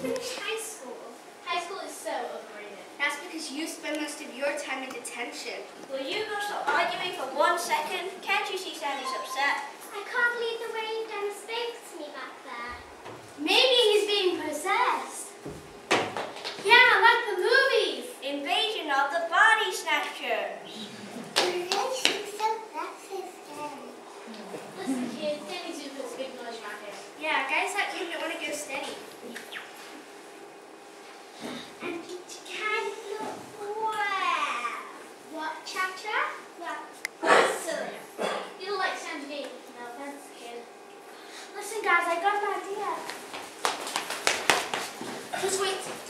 finish high school. High school is so overrated. That's because you spend most of your time in detention. Will you girls stop arguing for 1 second? Can't you see Sandy's upset? I can't believe the way Dennis spoke to me back there. Maybe he's being possessed. Yeah, like the movies. Invasion of the Body Snatchers. Listen, kid, Danny Zuko's big noise around here. Yeah, guys like you don't want to go steady. And you can look well. What, Cha-Cha? Well, silly. You look like Sandy. No offense, kid. Listen, guys, I got an idea.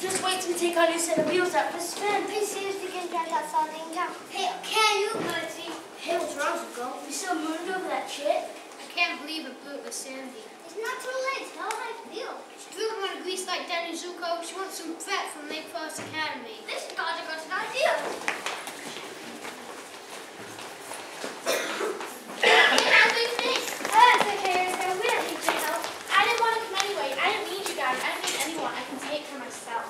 Just wait till we take our new set of wheels up for spin. Hey, seriously, can drive that sardine down? Hey, can you, Bertie? Hey, what's wrong, Zuko? You still mooned over that chick? I can't believe it blew it with Sandy. It's not too late. Tell her how you feel. She doesn't want to grease like Danny Zuko. She wants some prep from Lake Forest Academy. This guy's got an idea. That's okay, we don't need your help. I didn't want to come anyway. I didn't need you guys. I didn't need anyone. I can take for myself.